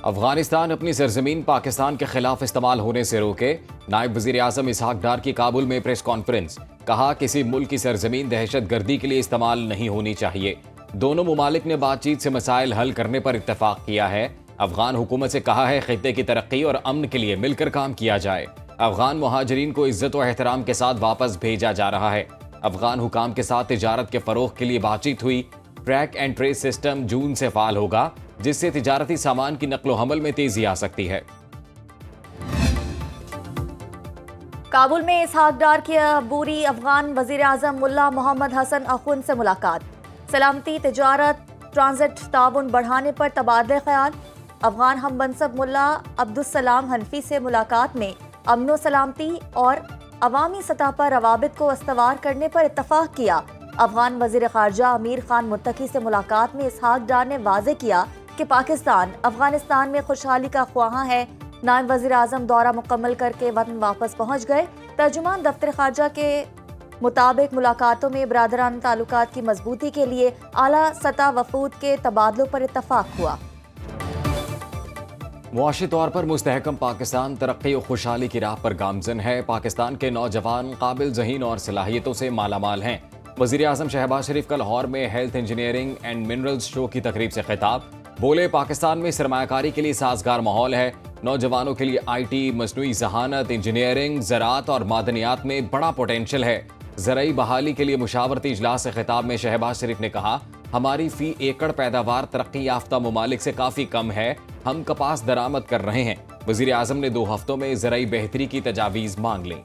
अफगानिस्तान अपनी सरजमीन पाकिस्तान के खिलाफ इस्तेमाल होने से रोके। नायब वजीर आजम इसहाक डार की काबुल में प्रेस कॉन्फ्रेंस। कहा किसी मुल्क की सरजमीन दहशत गर्दी के लिए इस्तेमाल नहीं होनी चाहिए। दोनों मुमालिक ने बातचीत से मसाइल हल करने पर इत्तेफाक किया है। अफगान हुकूमत से कहा है खित्ते की तरक्की और अमन के लिए मिलकर काम किया जाए। अफगान मुहाजिरीन को इज्जत व एहतराम के साथ वापस भेजा जा रहा है। अफगान हुकाम के साथ तिजारत के फरोग के लिए बातचीत हुई। ट्रैक एंड ट्रेस सिस्टम जून से फाल होगा, जिससे तिजारती सामान की नकलो हमल में तेजी आ सकती है। काबुल में इसहाक डार की अबूरी अफगान वजीर आजम मुल्ला मोहम्मद हसन अखुन से मुलाकात। सलामती, तिजारत, ट्रांजिट ताउन बढ़ाने पर तबादले ख्याल। अफगान हम मनसब मुल्ला अब्दुस्सलाम हनफी से मुलाकात में अमनो सलामती और अवामी सतह पर रवाबित को अस्तवार करने पर इत्तफाक किया। अफगान वजीर खारजा अमीर खान मुत्तकी से मुलाकात में इसहाक डार ने वाजे किया कि पाकिस्तान अफगानिस्तान में खुशहाली का ख्वाहां है। नायब वजीर आजम दौरा मुकम्मल करके वतन वापस पहुंच गए। तर्जुमान दफ्तर खारजा के मुताबिक मुलाकातों में बरादराना ताल्लुकात की मजबूती के लिए आला सतह वफूद के तबादलों पर इत्तफाक हुआ। मुआशी तौर पर मुस्तहकम पाकिस्तान तरक्की और खुशहाली की राह पर गामजन है। पाकिस्तान के नौजवान काबिल ज़हीन और सलाहियतों से मालामाल हैं। वज़ीर आज़म शहबाज शरीफ का लाहौर में health engineering and minerals show की तकरीब से खिताब। बोले पाकिस्तान में सरमायाकारी के लिए साजगार माहौल है। नौजवानों के लिए IT, मसनूई जहानत, इंजीनियरिंग, ज़राअत और मादनियात में बड़ा पोटेंशल है। ज़राई बहाली के लिए मुशावरती इजलास से खिताब में शहबाज शरीफ ने कहा, हमारी फी एकड़ पैदावार तरक्की याफ्ता मुमालिक से काफ़ी कम है। हम कपास दरामद कर रहे हैं। वज़ीर आज़म ने 2 हफ्तों में ज़राई बेहतरी की तजावीज़ मांग ली।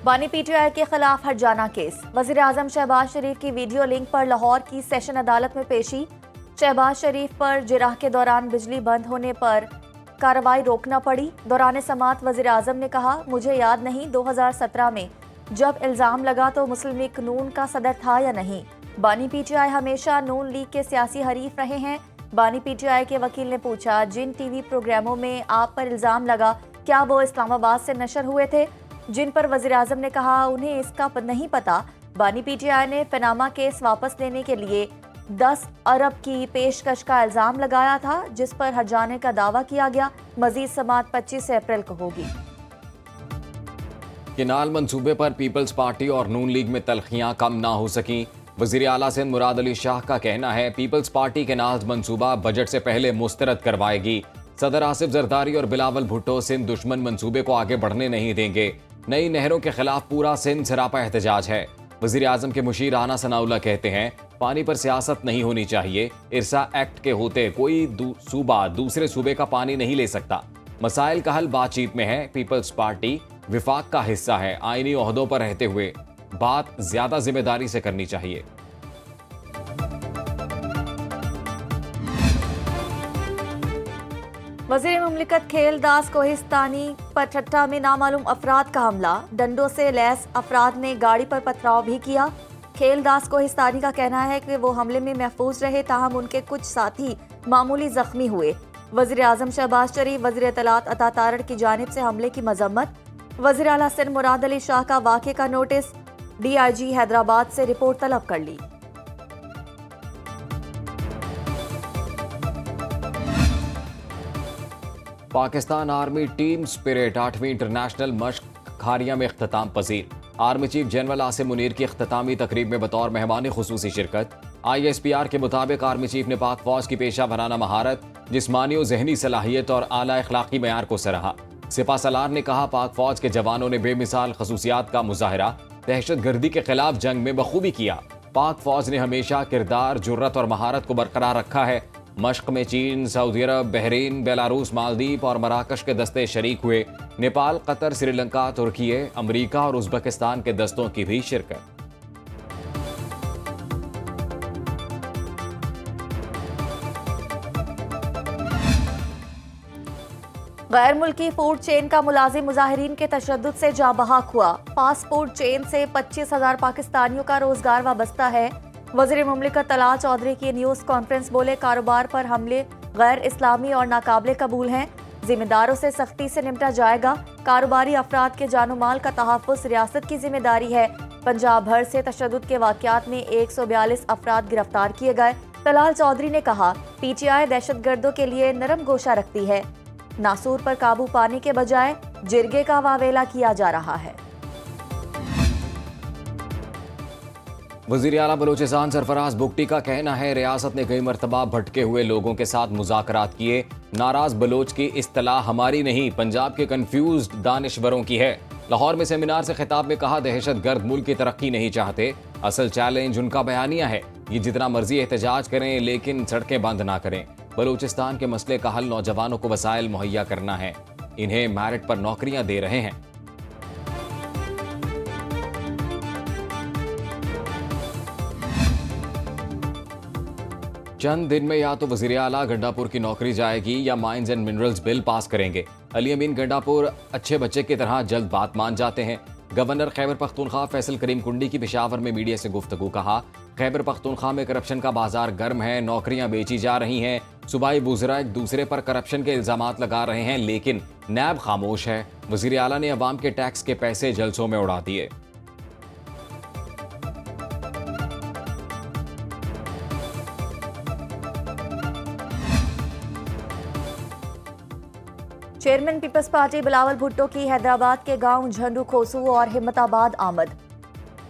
बानी PTI के खिलाफ हर्जाना केस। वजीर आजम शहबाज शरीफ की वीडियो लिंक पर लाहौर की सेशन अदालत में पेशी। शहबाज शरीफ पर जिराह के दौरान बिजली बंद होने पर कार्रवाई रोकना पड़ी। दौरान समात वजीर आजम ने कहा, मुझे याद नहीं 2017 में जब इल्जाम लगा तो मुस्लिम लीग नून का सदर था या नहीं। बानी PTI हमेशा नून लीग के सियासी हरीफ रहे हैं। बानी PTI के वकील ने पूछा, जिन TV प्रोग्रामों में आप पर इल्जाम लगा क्या वो इस्लामाबाद से नशर हुए थे? जिन पर वजीर आजम ने कहा उन्हें इसका नहीं पता। बानी PTI ने पनामा केस वापस लेने के लिए 10 अरब की पेशकश का इल्जाम लगाया था, जिस पर हर्जाने का दावा किया गया। मजीद समात 25 अप्रैल को होगी। किनाल मंसूबे पर पीपल्स पार्टी और नून लीग में तलखियां कम ना हो सकी। वजीर आला सिंध मुराद अली शाह का कहना है, पीपल्स पार्टी केनाल मंसूबा बजट से पहले मुस्तरद करवाएगी। सदर आसिफ जरदारी और बिलावल भुट्टो सिंध दुश्मन मंसूबे को आगे बढ़ने नहीं देंगे। नई नहरों के खिलाफ पूरा सिंध सरापा एहतजाज है। वजीर आजम के मुशीर राना सनाउल्लाह कहते हैं, पानी पर सियासत नहीं होनी चाहिए। इरसा एक्ट के होते कोई सूबा दूसरे सूबे का पानी नहीं ले सकता। मसाइल का हल बातचीत में है। पीपल्स पार्टी विफाक का हिस्सा है। आईनी ओहदों पर रहते हुए बात ज्यादा जिम्मेदारी से करनी चाहिए। वज़ीर मुमलिकत खेलदास कोहिस्तानी पर ठट्टा में नामालूम अफराद का हमला। डंडों से लैस अफराद ने गाड़ी पर पथराव भी किया। खेलदास कोहिस्तानी का कहना है कि वो हमले में महफूज रहे, ताहम उनके कुछ साथी मामूली जख्मी हुए। वज़ीर आज़म शहबाज शरीफ, वज़ीर इत्तलात अता तारड़ की जानिब से हमले की मजम्मत। वज़ीर आला सिंध मुराद अली शाह का वाक़े का नोटिस। DIG हैदराबाद से रिपोर्ट तलब कर ली। पाकिस्तान आर्मी टीम स्पिरिट 8वीं इंटरनेशनल मश्क खारिया में इख्तिताम पजीर। Army chief general Asim Munir की इख्तितामी तकरीब में बतौर मेहमान खुसूसी शिरकत। ISPR के मुताबिक आर्मी चीफ ने पाक फौज की पेशा वराना महारत, जिस्मानी और जहनी सलाहियत और आला अखलाकी मयार को सराहा। सिपा सलार ने कहा, पाक फौज के जवानों ने बेमिसाल खसूसियात का मुजाहरा दहशत गर्दी के खिलाफ जंग में बखूबी किया। पाक फौज ने हमेशा किरदार, जुर्रत और महारत को बरकरार रखा है। मश्क में चीन, सऊदी अरब, बहरीन, बेलारूस, मालदीव और मराकश के दस्ते शरीक हुए। नेपाल, कतर, श्रीलंका, तुर्की, अमरीका और उज़्बेकिस्तान के दस्तों की भी शिरकत। गैर मुल्की फूड चेन का मुलाजिम मुजाहिरीन के तशद्दुद से जाँ बहक हुआ। फास्ट चेन से 25,000 पाकिस्तानियों का रोजगार वाबस्ता है। वज़ीर मुमलिकत तलाल चौधरी की न्यूज़ कॉन्फ्रेंस बोले, कारोबार पर हमले गैर इस्लामी और नाकाबिले कबूल हैं। जिम्मेदारों से सख्ती से निपटा जाएगा। कारोबारी अफराद के जानो माल का तहफ़्फ़ुज़ रियासत की जिम्मेदारी है। पंजाब भर से तशद्दुद के वाक़यात में 142 अफराद गिरफ्तार किए गए। तलाल चौधरी ने कहा, PTI दहशतगर्दों के लिए नरम गोशा रखती है। नासूर पर काबू पाने के बजाय जिरगे का वावेला किया जा रहा है। वज़ीर आला बलूचिस्तान सरफराज बुगटी का कहना है, रियासत ने कई मरतबा भटके हुए लोगों के साथ मुज़ाकरात किए। नाराज बलोच की इस्तिलाह हमारी नहीं, पंजाब के कंफ्यूज्ड दानिश्वरों की है। लाहौर में सेमिनार से खिताब में कहा, दहशतगर्द मुल्क की तरक्की नहीं चाहते, असल चैलेंज उनका बयानिया है। ये जितना मर्जी एहतजाज करें लेकिन सड़कें बंद ना करें। बलूचिस्तान के मसले का हल नौजवानों को वसाइल मुहैया करना है, इन्हें मेरिट पर नौकरियां दे रहे हैं। चंद दिन में या तो वज़ीर आला गंडापुर की नौकरी जाएगी या mines and minerals bill pass करेंगे। अली अमीन गंडापुर अच्छे बच्चे की तरह जल्द बात मान जाते हैं। गवर्नर खैबर पख्तूनख्वा फैसल करीम कुंडी की पेशावर में मीडिया से गुफ्तगू। कहा, खैबर पख्तूनख्वा में करप्शन का बाजार गर्म है, नौकरियां बेची जा रही हैं। सूबाई वुज़रा एक दूसरे पर करप्शन के इल्जामात लगा रहे हैं लेकिन नैब खामोश है। वज़ीर आला ने अवाम के टैक्स के पैसे जलसों में उड़ा दिए। Chairman peoples party Bilawal Bhutto की हैदराबाद के गांव झंडू खोसू और हिम्मताबाद आमद।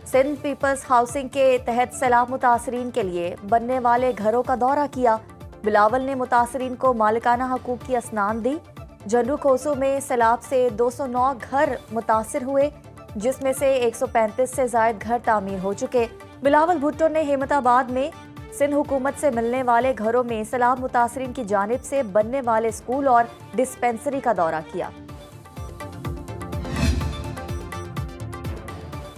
सिंध पीपल्स हाउसिंग के तहत सैलाब मुतासरीन के लिए बनने वाले घरों का दौरा किया। बिलावल ने मुतासरीन को मालिकाना हकूक की असनान दी। झंडू खोसू में सैलाब से 209 घर मुतासिर हुए, जिसमें से 135 से जायद घर तामीर हो चुके। बिलावल भुट्टो ने हिम्मताबाद में सिंध हुकूमत से मिलने वाले घरों में सैलाब मुतासरीन की जानिब से बनने वाले स्कूल और डिस्पेंसरी का दौरा किया।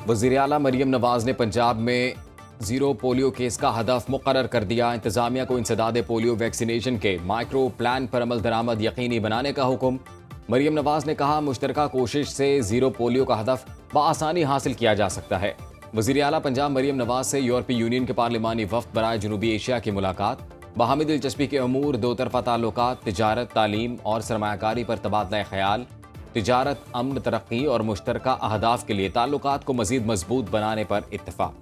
वज़ीर आला मरियम नवाज ने पंजाब में जीरो पोलियो केस का हदफ मुकर्रर कर दिया। इंतजामिया को इंसदाद पोलियो वैक्सीनेशन के माइक्रो प्लान पर अमल दरामद यकीनी बनाने का हुक्म। मरियम नवाज ने कहा, मुश्तरका कोशिश से जीरो पोलियो का हदफ बआसानी हासिल किया जा सकता है। वज़ीर आला पंजाब मरियम नवाज से यूरोपीय यूनियन के पार्लिमानी वफ्द बराए जनूबी एशिया की मुलाकात। बाहमी दिलचस्पी के अमूर, दो तरफ़ा ताल्लुकात, तिजारत, तालीम और सरमायाकारी पर तबादला ख्याल, तिजारत, अमन, तरक्की और मुश्तरका अहदाफ के लिए ताल्लुकात को मज़ीद मजबूत बनाने पर इत्तफाक।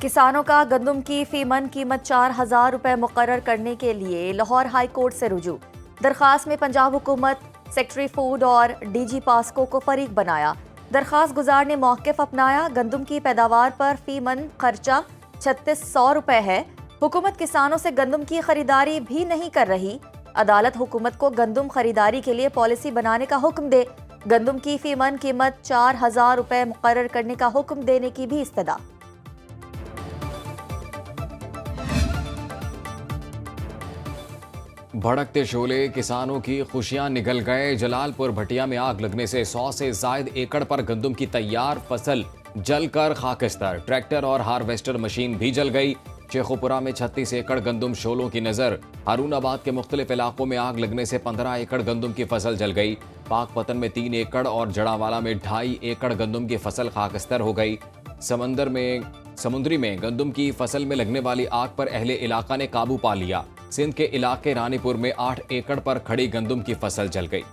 किसानों का गंदम की फीमन कीमत 4,000 रुपए मुकर्रर करने के लिए लाहौर हाई कोर्ट से रुजू। दरखास्त में पंजाब हुकूमत, सेक्रेटरी फूड और DG पास्को को फरीक बनाया। दरखास्त गुजार ने मौक़िफ़ अपनाया। गंदम की पैदावार पर फीमन खर्चा 3600 रुपए है। हुकूमत किसानों से गंदम की खरीदारी भी नहीं कर रही। अदालत हुकूमत को गंदम खरीदारी के लिए पॉलिसी बनाने का हुक्म दे। गंदम की फीमन कीमत 4,000 रुपए मुकर्रर करने का हुक्म देने की भी इस्तदा। भड़कते शोले, किसानों की खुशियां निगल गए। जलालपुर भटिया में आग लगने से 100 से जायद एकड़ पर गंदम की तैयार फसल जलकर खाकिस्तार। ट्रैक्टर और हार्वेस्टर मशीन भी जल गई। शेखोपुरा में 36 एकड़ गंदम शोलों की नजर। हारूनाबाद के मुख्तलिफ इलाकों में आग लगने से 15 एकड़ गंदम की फसल जल गई। पाकपतन में 3 एकड़ और जड़ावाला में 2.5 एकड़ गंदम की फसल खाकिस्तार हो गई। समुद्री में गंदम की फसल में लगने वाली आग पर अहले इलाका ने काबू पा लिया। सिंध के इलाके रानीपुर में 8 एकड़ पर खड़ी गंदम की फसल जल गई।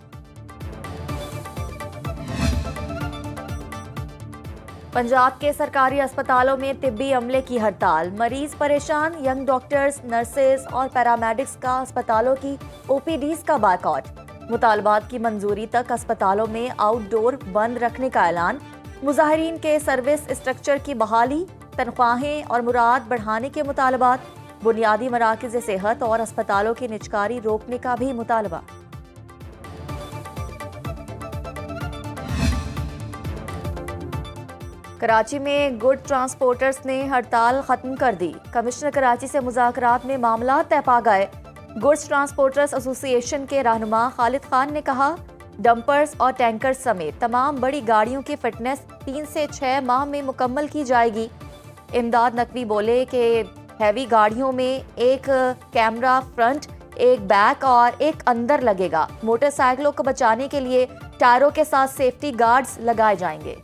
पंजाब के सरकारी अस्पतालों में तिब्बी अमले की हड़ताल। मरीज परेशान, यंग डॉक्टर्स, नर्सेज और पैरामेडिक्स का अस्पतालों की OPDs का बायकॉट। मुतालबात की मंजूरी तक अस्पतालों में आउटडोर बंद रखने का ऐलान। मुजाहिरीन के सर्विस स्ट्रक्चर की बहाली, तनख्वाहें और मुराद बढ़ाने के मुतालबात। बुनियादी मराकज़ सेहत और अस्पतालों की निजकारी रोकने का भी मुतालबा। कराची में गुड ट्रांसपोर्टर्स ने हड़ताल खत्म कर दी। कमिश्नर कराची से मुज़ाकरात में मामला तय पा गए। गुड्स ट्रांसपोर्टर्स एसोसिएशन के रहनुमा खालिद खान ने कहा, डंपर्स और टैंकर्स समेत तमाम बड़ी गाड़ियों की फिटनेस 3 से 6 माह में मुकम्मल की जाएगी। इमदाद नकवी बोले कि हैवी गाड़ियों में एक कैमरा फ्रंट, एक बैक और एक अंदर लगेगा। मोटरसाइकिलों को बचाने के लिए टायरों के साथ सेफ्टी गार्ड्स लगाए जाएंगे।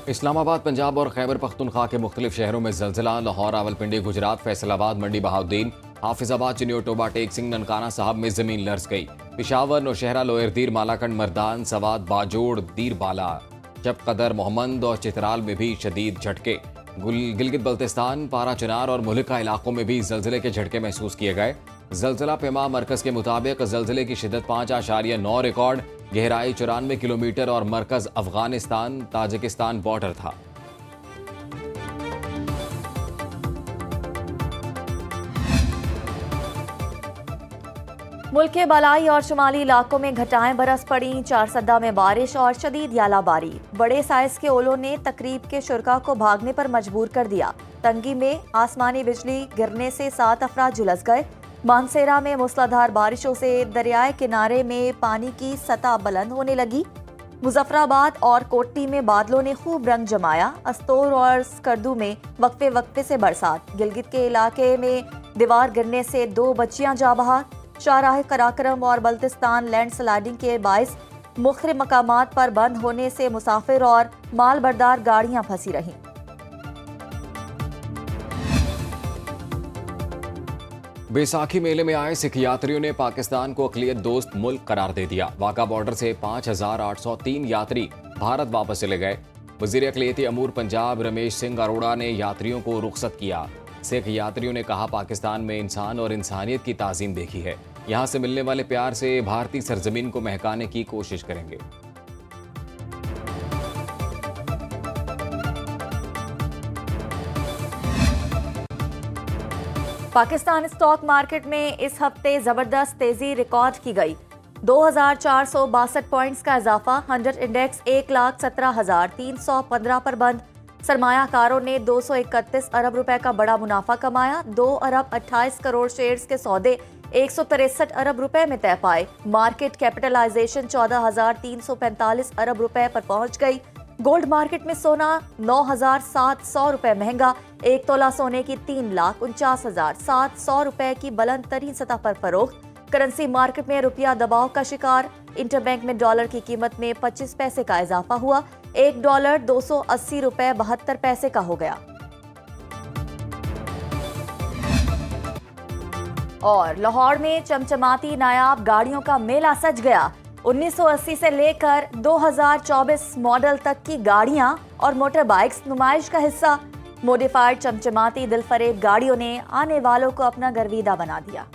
इस्लामाबाद, पंजाब और खैबर पख्तूनख्वा के मुख्तलिफ शहरों में जलजिला। लाहौर, रावलपिंडी, गुजरात, फैसलाबाद, मंडी बहाउद्दीन, हाफिजाबाद, चिनियोटोबा, टेक सिंह, ननकाना साहब में जमीन लर्ज गई। पिशावर, नौशहरा, लोयरदीर, मालाकंड, मर्दान, सवात, बाजोड़, दीरबाला, शबकदर, मोहम्मद और चित्राल में भी शदीद झटके। गिलगित बल्तिस्तान, पारा चनार और मुल्का इलाकों में भी जलजिले के झटके महसूस किए गए। जलजिला पेमा मरकज के मुताबिक जलजिले की शिद्दत 5.9 रिकॉर्ड, गहराई 94 किलोमीटर और मरकज अफगानिस्तान ताजिकिस्तान बॉर्डर था। मुल्क के बलाई और शुमाली इलाकों में घटाएं बरस पड़ी। चारसद्दा में बारिश और शदीद यालाबारी। बड़े साइज के ओलों ने तकरीब के शुरका को भागने पर मजबूर कर दिया। तंगी में आसमानी बिजली गिरने से 7 अफराद झुलस गए। मानसेरा में मूसलाधार बारिशों से दरियाए किनारे में पानी की सतह बुलंद होने लगी। मुजफ्फराबाद और कोट्टी में बादलों ने खूब रंग जमाया। अस्तोर और स्कर्दू में वक्फे वक्फे से बरसात। गिलगित के इलाके में दीवार गिरने से 2 बच्चियां जा बहा। शाहराह कराकरम और बल्तिस्तान लैंड स्लाइडिंग के बाइस मुख्तलिफ मकामात पर बंद होने से मुसाफिर और माल बरदार गाड़ियां फंसी रहीं। बैसाखी मेले में आए सिख यात्रियों ने पाकिस्तान को अक़लियत दोस्त मुल्क करार दे दिया। वाघा बॉर्डर से 5,803 यात्री भारत वापस चले गए। वज़ीर अक़लियती अमूर पंजाब रमेश सिंह अरोड़ा ने यात्रियों को रुख्सत किया। सिख यात्रियों ने कहा, पाकिस्तान में इंसान और इंसानियत की ताज़ीम देखी है। यहाँ से मिलने वाले प्यार से भारतीय सरजमीन को महकाने की कोशिश करेंगे। पाकिस्तान स्टॉक मार्केट में इस हफ्ते जबरदस्त तेजी रिकॉर्ड की गई। 2,462 पॉइंट्स का इजाफा। 100 इंडेक्स 1,17,315 पर बंद। सरमायाकारों ने 231 अरब रुपए का बड़ा मुनाफा कमाया। 2 अरब 28 करोड़ शेयर्स के सौदे 163 अरब रुपए में तय पाए। मार्केट कैपिटलाइजेशन 14,345 अरब रुपए पर पहुंच गई। गोल्ड मार्केट में सोना 9,700 रुपए महंगा। 1 तोला सोने की 3,49,700 रुपए की बुलंद तरीन सतह पर फरोख्त। करेंसी मार्केट में रुपया दबाव का शिकार। इंटरबैंक में डॉलर की कीमत में 25 पैसे का इजाफा हुआ। $1 280 रुपए 72 पैसे का हो गया। और लाहौर में चमचमाती नायाब गाड़ियों का मेला सज गया। 1980 से लेकर 2024 मॉडल तक की गाड़ियां और मोटर बाइक्स नुमाइश का हिस्सा। मॉडिफाइड चमचमाती दिलफरेब गाड़ियों ने आने वालों को अपना गर्विदा बना दिया।